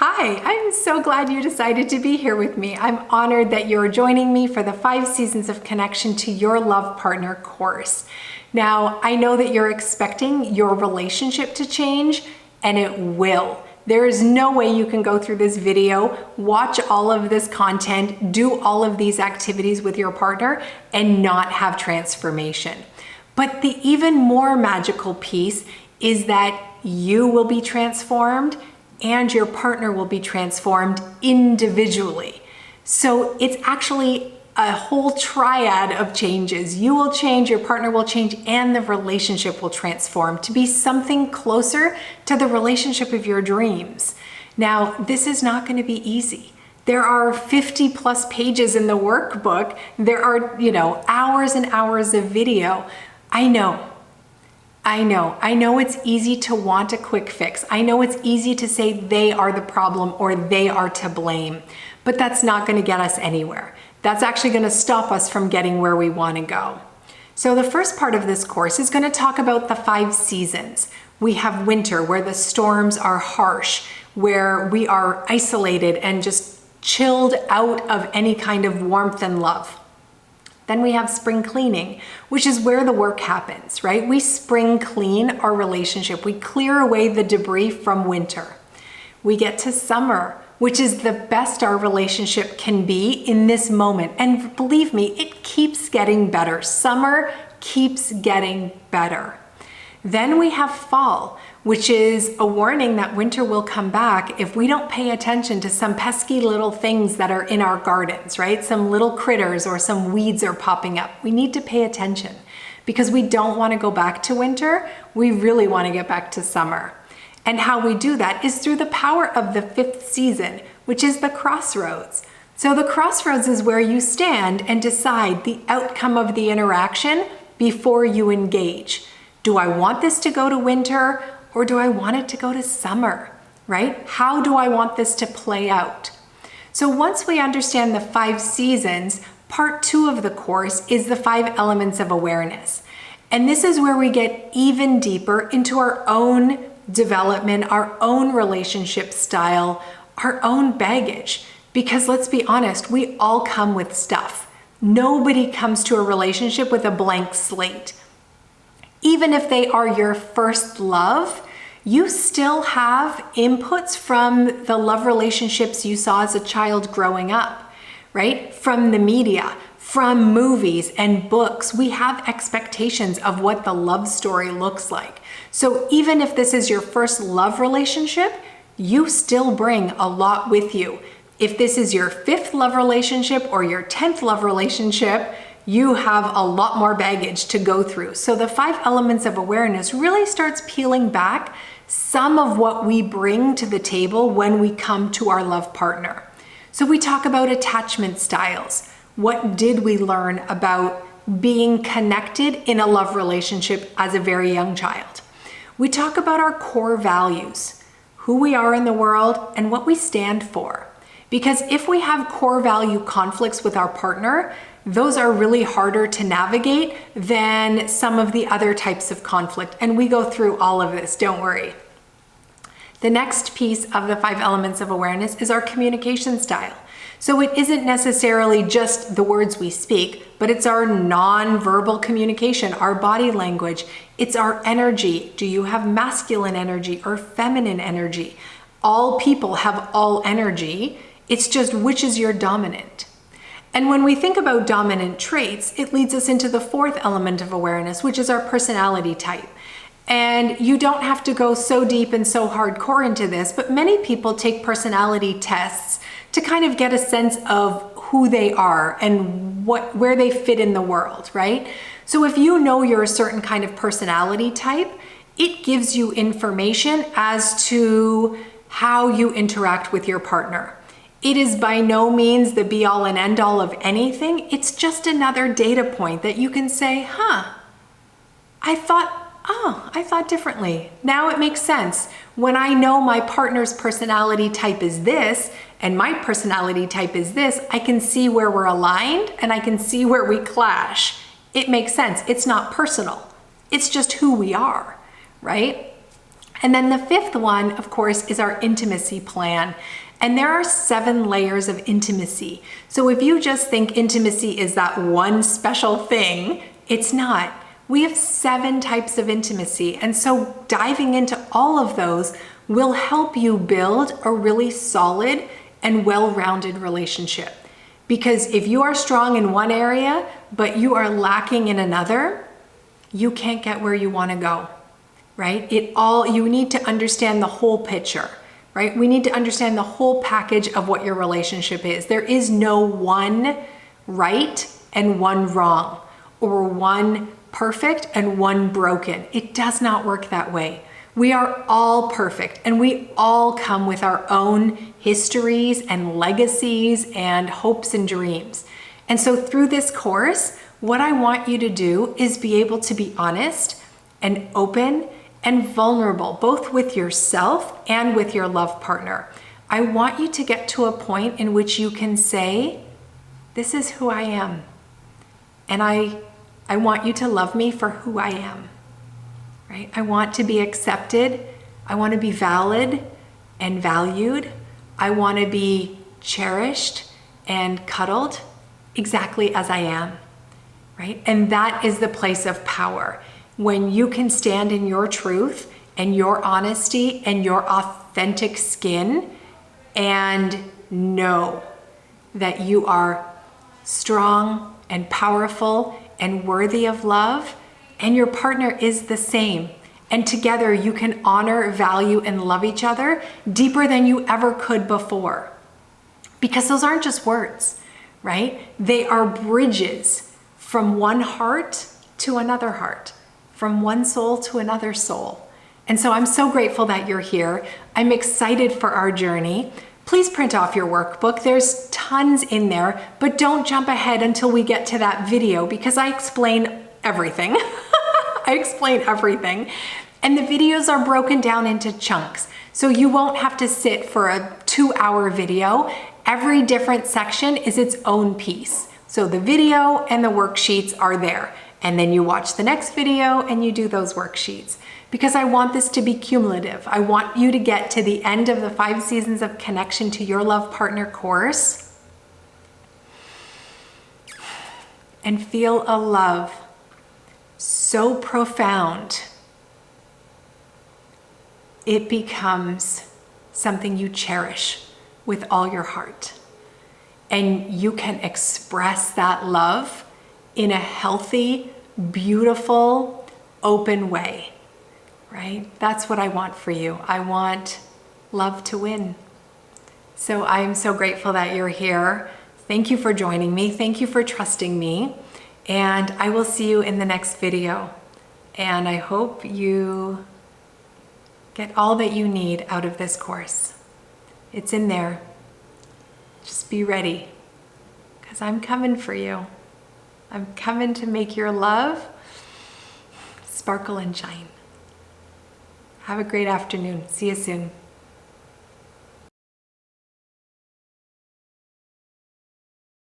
Hi, I'm so glad you decided to be here with me. I'm honored that you're joining me for the 5 Seasons of Connection to Your Love Partner course. Now, I know that you're expecting your relationship to change, and it will. There is no way you can go through this video, watch all of this content, do all of these activities with your partner, and not have transformation. But the even more magical piece is that you will be transformed and your partner will be transformed individually. So it's actually a whole triad of changes. You will change, your partner will change, and the relationship will transform to be something closer to the relationship of your dreams. Now, this is not going to be easy. There are 50 plus pages in the workbook. There are, hours and hours of video. I know it's easy to want a quick fix. I know it's easy to say they are the problem or they are to blame, but that's not going to get us anywhere. That's actually going to stop us from getting where we want to go. So the first part of this course is going to talk about the 5 seasons. We have winter, where the storms are harsh, where we are isolated and just chilled out of any kind of warmth and love. Then we have spring cleaning, which is where the work happens, right? We spring clean our relationship. We clear away the debris from winter. We get to summer, which is the best our relationship can be in this moment. And believe me, it keeps getting better. Summer keeps getting better. Then we have fall, which is a warning that winter will come back if we don't pay attention to some pesky little things that are in our gardens, right? Some little critters or some weeds are popping up. We need to pay attention because we don't want to go back to winter. We really want to get back to summer. And how we do that is through the power of the 5th season, which is the crossroads. So the crossroads is where you stand and decide the outcome of the interaction before you engage. Do I want this to go to winter or do I want it to go to summer, right? How do I want this to play out? So once we understand the 5 seasons, part 2 of the course is the 5 elements of awareness. And this is where we get even deeper into our own development, our own relationship style, our own baggage. Because let's be honest, we all come with stuff. Nobody comes to a relationship with a blank slate. Even if they are your first love, you still have inputs from the love relationships you saw as a child growing up, right? From the media, from movies and books. We have expectations of what the love story looks like. So even if this is your first love relationship, you still bring a lot with you. If this is your 5th love relationship or your 10th love relationship, you have a lot more baggage to go through. So the 5 elements of awareness really starts peeling back some of what we bring to the table when we come to our love partner. So we talk about attachment styles. What did we learn about being connected in a love relationship as a very young child? We talk about our core values, who we are in the world and what we stand for. Because if we have core value conflicts with our partner, those are really harder to navigate than some of the other types of conflict. And we go through all of this, don't worry. The next piece of the 5 elements of awareness is our communication style. So it isn't necessarily just the words we speak, but it's our non-verbal communication, our body language. It's our energy. Do you have masculine energy or feminine energy? All people have all energy. It's just which is your dominant. And when we think about dominant traits, it leads us into the 4th element of awareness, which is our personality type. And you don't have to go so deep and so hardcore into this, but many people take personality tests to kind of get a sense of who they are and where they fit in the world, right? So if you know you're a certain kind of personality type, it gives you information as to how you interact with your partner. It is by no means the be all and end all of anything. It's just another data point that you can say, I thought differently. Now it makes sense. When I know my partner's personality type is this and my personality type is this, I can see where we're aligned and I can see where we clash. It makes sense. It's not personal. It's just who we are, right? And then the fifth one, of course, is our intimacy plan. And there are 7 layers of intimacy. So if you just think intimacy is that one special thing, it's not. We have 7 types of intimacy. And so diving into all of those will help you build a really solid and well-rounded relationship. Because if you are strong in one area, but you are lacking in another, you can't get where you want to go, right? You need to understand the whole picture, right? We need to understand the whole package of what your relationship is. There is no one right and one wrong, or one perfect and one broken. It does not work that way. We are all perfect, and we all come with our own histories and legacies and hopes and dreams. And so through this course, what I want you to do is be able to be honest and open and vulnerable, both with yourself and with your love partner. I want you to get to a point in which you can say, this is who I am. And I want you to love me for who I am. Right? I want to be accepted. I want to be valid and valued. I want to be cherished and cuddled exactly as I am, right? And that is the place of power. When you can stand in your truth and your honesty and your authentic skin and know that you are strong and powerful and worthy of love, and your partner is the same. And together you can honor, value, and love each other deeper than you ever could before. Because those aren't just words, right? They are bridges from one heart to another heart, from one soul to another soul. And so I'm so grateful that you're here. I'm excited for our journey. Please print off your workbook. There's tons in there, but don't jump ahead until we get to that video, because I explain everything. I explain everything. And the videos are broken down into chunks. So you won't have to sit for a 2-hour video. Every different section is its own piece. So the video and the worksheets are there. And then you watch the next video and you do those worksheets. Because I want this to be cumulative. I want you to get to the end of the 5 Seasons of Connection to Your Love Partner course and feel a love so profound, it becomes something you cherish with all your heart. And you can express that love in a healthy, beautiful, open way, right? That's what I want for you. I want love to win. So I'm so grateful that you're here. Thank you for joining me. Thank you for trusting me. And I will see you in the next video. And I hope you get all that you need out of this course. It's in there. Just be ready, because I'm coming for you. I'm coming to make your love sparkle and shine. Have a great afternoon. See you soon.